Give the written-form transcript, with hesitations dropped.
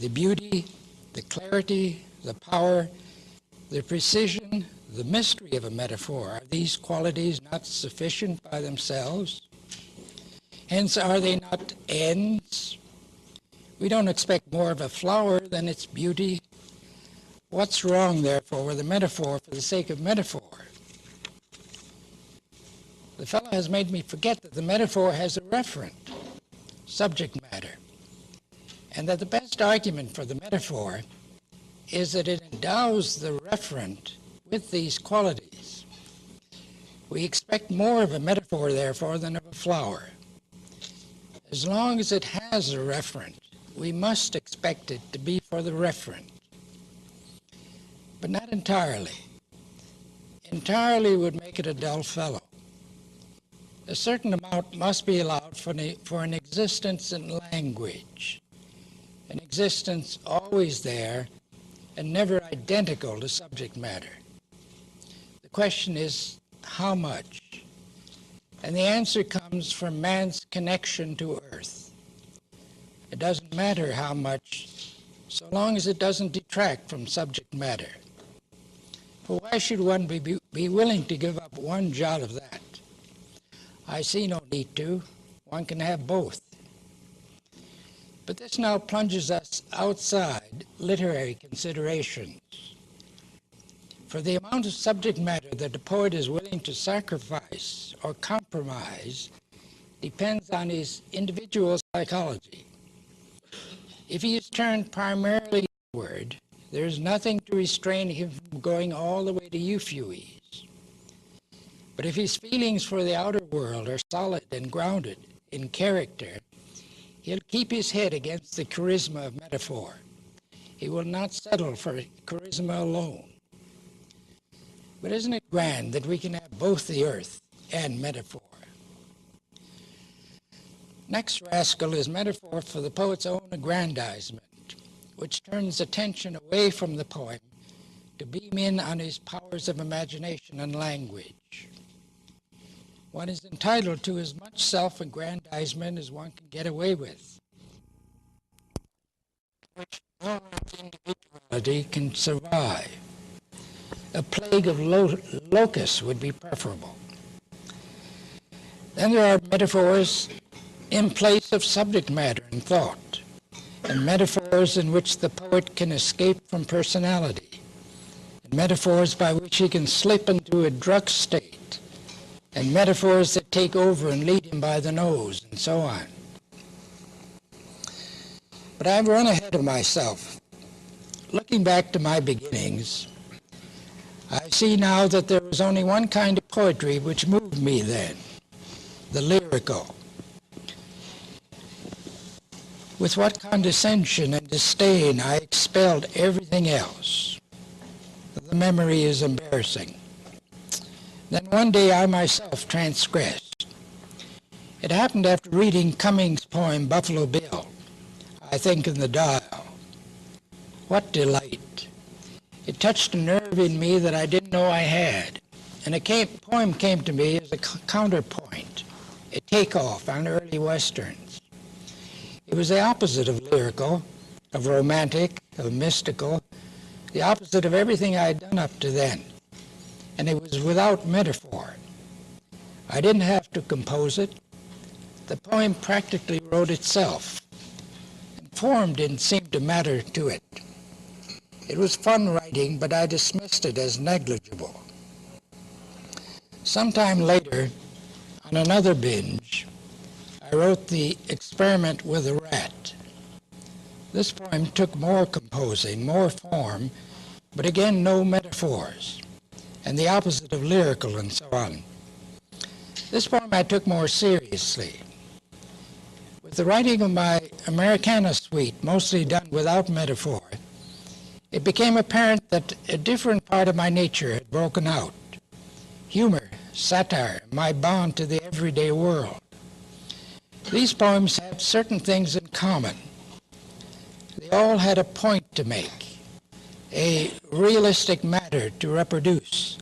the beauty, the clarity, the power, the precision, the mystery of a metaphor. Are these qualities not sufficient by themselves? Hence, are they not ends? We don't expect more of a flower than its beauty. What's wrong, therefore, with a metaphor for the sake of metaphor? The fellow has made me forget that the metaphor has a referent, subject matter, and that the best argument for the metaphor is that it endows the referent with these qualities. We expect more of a metaphor, therefore, than of a flower. As long as it has a referent, we must expect it to be for the referent. But not entirely. Entirely would make it a dull fellow. A certain amount must be allowed for an existence in language, an existence always there and never identical to subject matter. The question is, how much? And the answer comes from man's connection to earth. It doesn't matter how much, so long as it doesn't detract from subject matter. For why should one be willing to give up one jot of that? I see no need to. One can have both. But this now plunges us outside literary considerations. For the amount of subject matter that the poet is willing to sacrifice or compromise depends on his individual psychology. If he is turned primarily inward, there is nothing to restrain him from going all the way to euphues. But if his feelings for the outer world are solid and grounded in character, he'll keep his head against the charisma of metaphor. He will not settle for charisma alone. But isn't it grand that we can have both the earth and metaphor? Next rascal is metaphor for the poet's own aggrandizement, which turns attention away from the poem to beam in on his powers of imagination and language. One is entitled to as much self-aggrandizement as one can get away with, which no individuality can survive. A plague of locusts would be preferable. Then there are metaphors in place of subject matter and thought, and metaphors in which the poet can escape from personality, and metaphors by which he can slip into a drug state, and metaphors that take over and lead him by the nose, and so on. But I've run ahead of myself. Looking back to my beginnings, I see now that there was only one kind of poetry which moved me then, the lyrical. With what condescension and disdain I expelled everything else. The memory is embarrassing. Then one day I myself transgressed. It happened after reading Cummings' poem, Buffalo Bill, I Think in the Dial. What delight! It touched a nerve in me that I didn't know I had, and a poem came to me as a counterpoint, a takeoff on early westerns. It was the opposite of lyrical, of romantic, of mystical, the opposite of everything I had done up to then, and it was without metaphor. I didn't have to compose it. The poem practically wrote itself, and form didn't seem to matter to it. It was fun writing, but I dismissed it as negligible. Sometime later, on another binge, I wrote The Experiment with a Rat. This poem took more composing, more form, but again no metaphors, and the opposite of lyrical and so on. This poem I took more seriously. With the writing of my Americana suite, mostly done without metaphor, it became apparent that a different part of my nature had broken out. Humor, satire, my bond to the everyday world. These poems had certain things in common. They all had a point to make, a realistic matter to reproduce.